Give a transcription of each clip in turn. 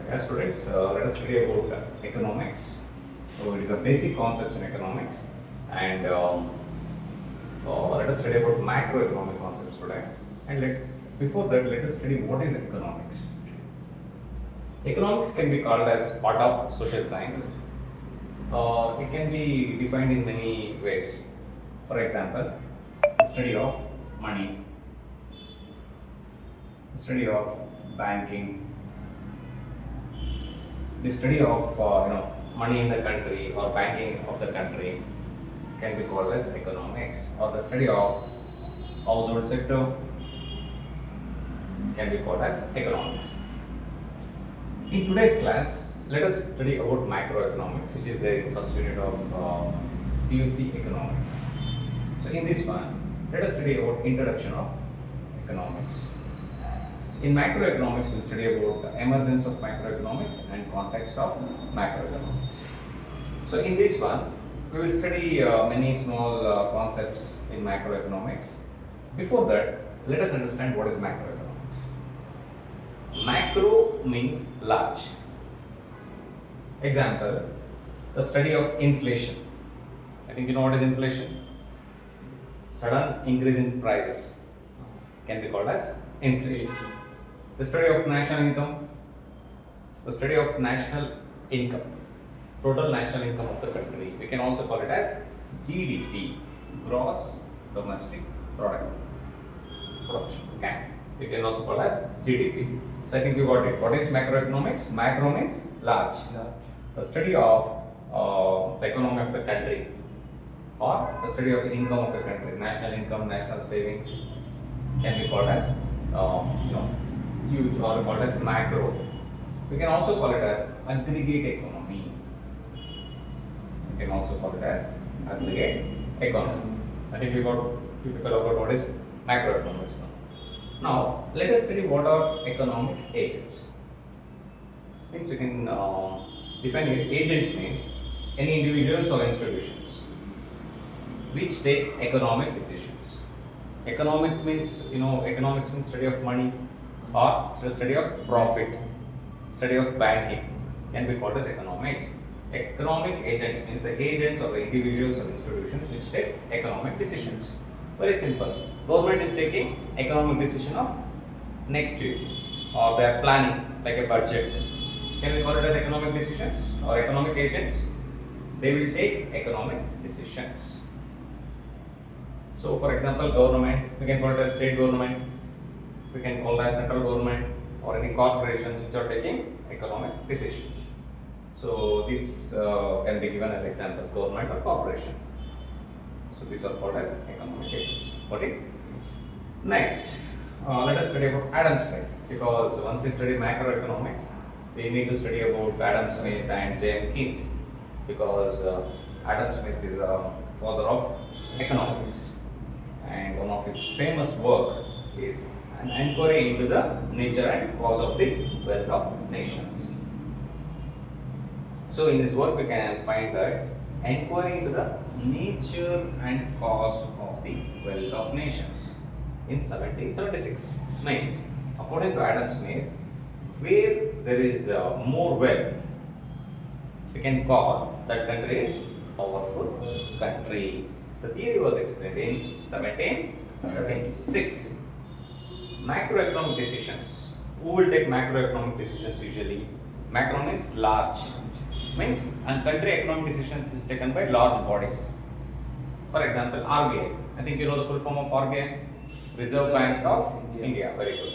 Yes, students, let us study about economics. So, it is a basic concepts in economics, and let us study about macroeconomic concepts today. And before that, let us study what is economics. Economics can be called as part of social science. It can be defined in many ways. For example, the study of money, the study of banking, the study of money in the country or banking of the country can be called as economics, or the study of household sector can be called as economics. In today's class, let us study about macroeconomics, which is the first unit of PUC economics. So in this one, let us study about introduction of economics. In macroeconomics, we'll study about the emergence of macroeconomics and context of macroeconomics. So in this one, we will study many small concepts in macroeconomics. Before that, let us understand what is macroeconomics. Macro means large. Example, the study of inflation. I think you know what is inflation. Sudden increase in prices can be called as inflation. The study of national income, the study of national income, total national income of the country. We can also call it as GDP, gross domestic product, production. Okay, we can also call it as GDP. So I think you got it. What is macroeconomics? Macro means large. The study of the economy of the country, or the study of income of the country, national income, national savings, can be called as huge, or called as macro. We can also call it as aggregate economy. We can also call it as aggregate economy. I think we got typical about what is macroeconomics now. Now let us study what are economic agents. Means we can define it. Agents means any individuals or institutions which take economic decisions. Economic means, economics means study of money, or the study of profit, study of banking can be called as economics. Economic agents means the agents or the individuals or institutions which take economic decisions. Very simple. Government is taking economic decision of next year, or they are planning like a budget. Can we call it as economic decisions or economic agents? They will take economic decisions. So, for example, government, we can call it as state government, we can call it as central government, or any corporations which are taking economic decisions. So, this can be given as examples, government or corporation. So, these are called as economic agents. Okay. Next, let us study about Adam Smith, because once we study macroeconomics, we need to study about Adam Smith and James Keynes, because Adam Smith is a father of economics, and one of his famous work is an inquiry into the nature and cause of the wealth of nations. So in this work we can find that inquiry into the nature and cause of the wealth of nations in 1776 means, according to Adam Smith, where there is more wealth, we can call that country is powerful country. The theory was explained in 1776. Macroeconomic decisions. Who will take macroeconomic decisions usually? Macro means large. Means and country economic decisions is taken by large bodies. For example, RBI. I think you know the full form of RBI. Reserve Bank of India. Very good.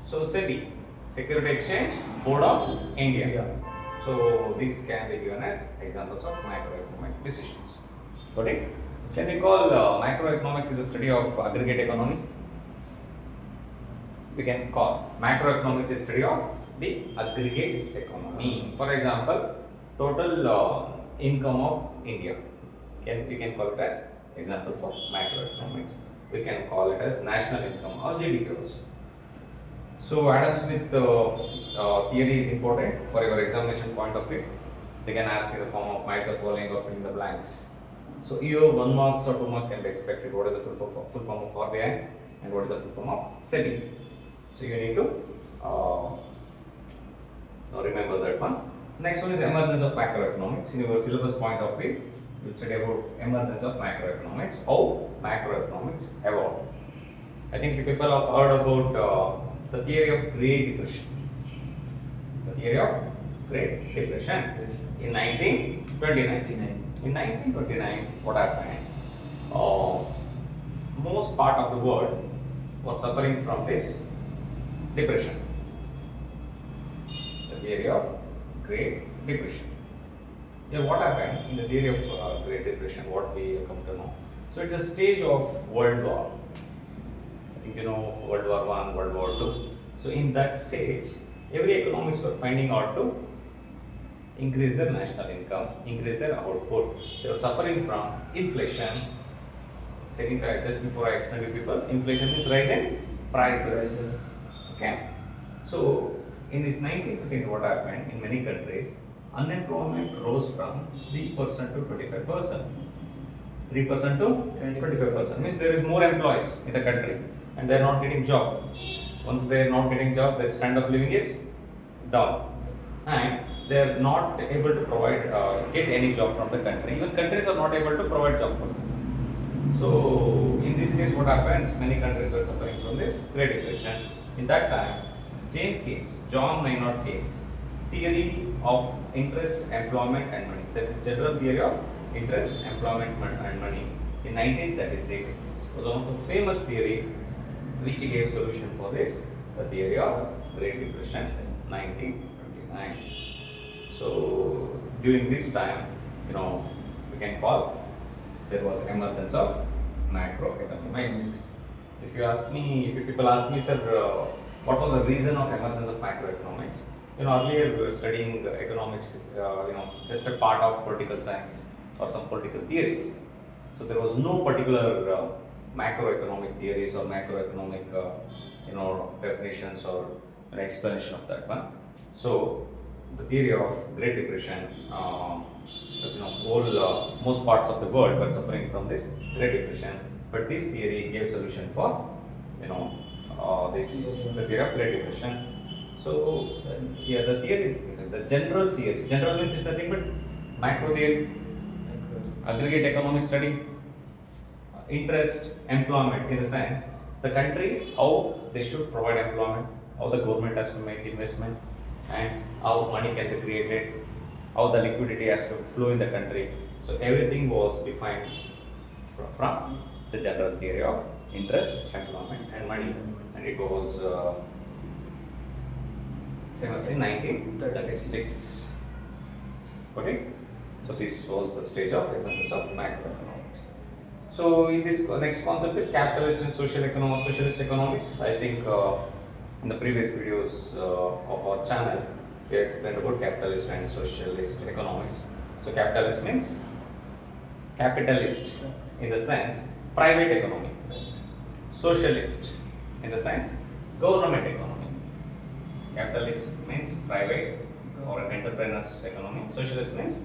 So SEBI, Security Exchange Board of India. So these can be given as examples of macroeconomic decisions. Got it? Can we call macroeconomics is the study of aggregate economy? We can call macroeconomics is study of the aggregate economy. For example, total income of India. We can call it as example for macroeconomics. We can call it as national income or GDP also. So Adam Smith theory is important for your examination point of view. They can ask in the form of match the following or fill in the blanks. So here 1 marks or 2 marks can be expected. What is the full form of RBI and what is the full form of SEBI? So you need to remember that one. Next one is emergence of macroeconomics. In your syllabus point of view, you will study about emergence of macroeconomics, how macroeconomics evolved. I think you people have heard about the theory of Great Depression. The theory of Great Depression in 1929. In 1929, what happened? Most part of the world was suffering from this depression. The theory of Great Depression. Here, what happened in the theory of Great Depression? What we come to know. So, it's a stage of World War. I think you know World War One, World War Two. So, in that stage, every economics were finding out to increase their national income, increase their output. They were suffering from inflation. I think just before I explain to people, inflation is rising prices. Okay. So in this 1915, what happened in many countries, unemployment rose from 3% to 25%. 3% to 25% means there is more employees in the country and they are not getting job. Once they are not getting job, their standard of living is down. And they are not able to provide, get any job from the country. Even countries are not able to provide job for them. So, in this case, what happens? Many countries were suffering from this Great Depression. In that time, John Maynard Keynes, theory of interest, employment, and money. The general theory of interest, employment, and money in 1936 was one of the famous theory which gave solution for this. The theory of Great Depression, 1929. So during this time, we can call there was emergence of macroeconomics. If you people ask me, sir, what was the reason of emergence of macroeconomics? Earlier we were studying economics, just a part of political science or some political theories. So there was no particular macroeconomic theories or macroeconomic, definitions or explanation of that one. So the theory of Great Depression, most parts of the world were suffering from this Great Depression, but this theory gave solution for, the theory of Great Depression. So here the theory is the general theory. General means is nothing but macro theory, aggregate economic study, interest, employment in the sense the country how they should provide employment, how the government has to make investment, and how money can be created, how the liquidity has to flow in the country. So everything was defined from the general theory of interest, employment, and money, and it was famous in 1936. Okay, so this was the stage of emergence of macroeconomics. So in this next concept is capitalist and socialist economics. I think in the previous videos of our channel, we explained about capitalist and socialist economics. So capitalist means capitalist in the sense private economy. Socialist in the sense government economy. Capitalist means private or an entrepreneur's economy. Socialist means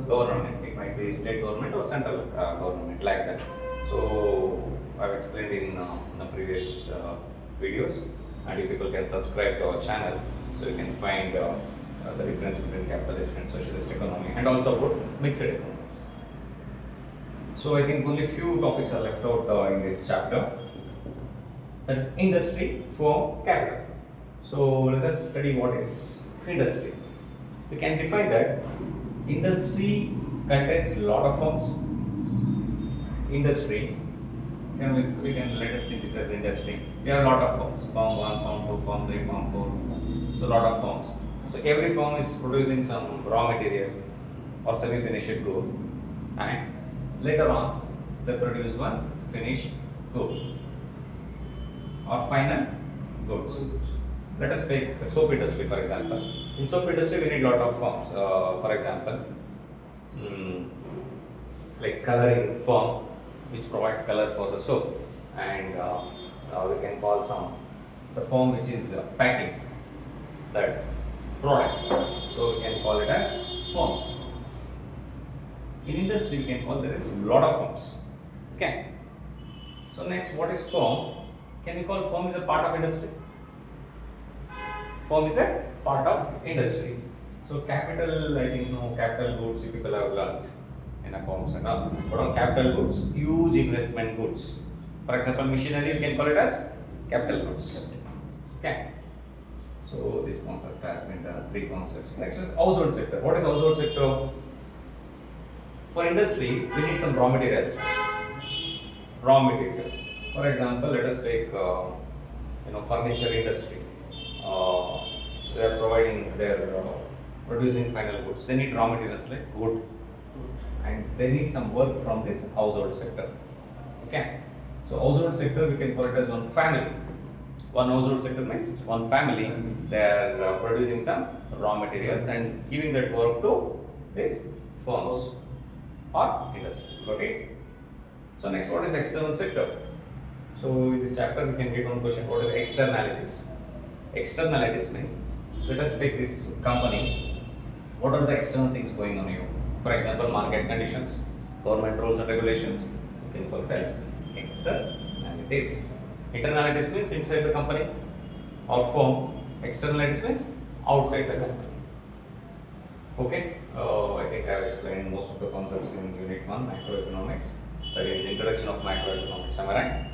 government. It might be state government or central government, like that. So I've explained in the previous videos, and you people can subscribe to our channel so you can find the difference between capitalist and socialist economy, and also about mixed economics. So I think only few topics are left out in this chapter. That is industry, firm, capital. So let us study what is industry. We can define that industry contains a lot of firms. Industry, we can let us think it as industry. We have a lot of firms, firm 1, firm 2, firm 3, firm 4. So a lot of firms. So every firm is producing some raw material or semi-finished good, and later on they produce one finished good or final goods. Let us take the soap industry for example. In soap industry we need a lot of firms. For example, like coloring firm which provides color for the soap, and we can call some the firm which is packing that product. So we can call it as firms. In industry we can call there is a lot of firms. Okay. So next, what is firm? Can we call firm is a part of industry? Firm is a part of industry. So capital, I think no capital goods you people have learned in accounts and all. But on capital goods, huge investment goods. For example, machinery, we can call it as capital goods. Okay. So this concept has been done, three concepts. Next is household sector. What is household sector? For industry, we need some raw materials. Raw material. For example, let us take furniture industry. They are providing their producing final goods. They need raw materials like wood, and they need some work from this household sector. Okay. So household sector we can call it as one family. One household sector means one family. They are producing some raw materials and giving that work to these firms or industry. Okay. So next, what is external sector? So in this chapter we can get one question. What is externalities? Externalities means, let us take this company. What are the external things going on here? For example, market conditions, government rules and regulations. You can call it as externalities. Internalities means inside the company or firm. Externalities means outside the company. Okay, I think I have explained most of the concepts in Unit 1, Macroeconomics. That is introduction of macroeconomics. Am I right?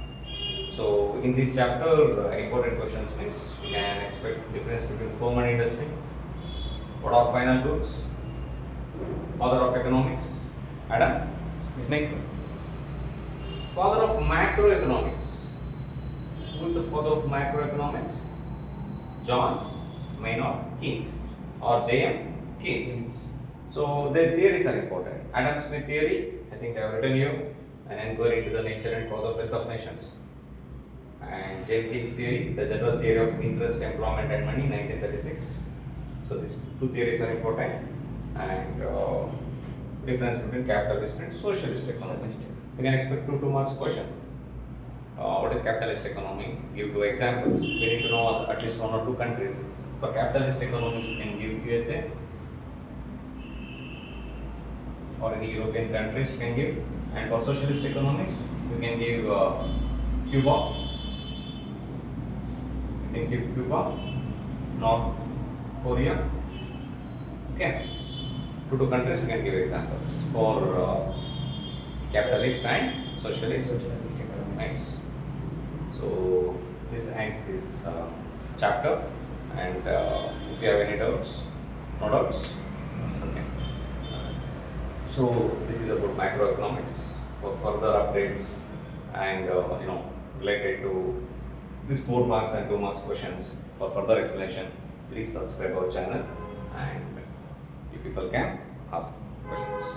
So in this chapter, important questions means we can expect difference between firm and industry. What are final goods? Father of economics, Adam Smith. Father of macroeconomics. Who is the father of macroeconomics? John Maynard Keynes or J.M. Keynes. So their theories are important. Adam Smith theory, I think I have written here, an inquiry into the nature and cause of wealth of nations. And J.M. Keynes theory, the general theory of interest, employment and money, 1936. So these two theories are important. And difference between capitalist and socialist economy. We can expect 2 marks question. What is capitalist economy? Give 2 examples. We need to know at least 1 or 2 countries. For capitalist economies, we can give USA or any European countries we can give. And for socialist economies, we can give Cuba. We can give Cuba, North Korea. Okay. 2 countries we can give examples for capitalist and socialist economy. Nice. So this ends this chapter, and if you have any doubts, no doubts. Okay. So this is about macroeconomics. For further updates and related to this 4 marks and 2 marks questions, for further explanation, please subscribe our channel and you people can ask questions.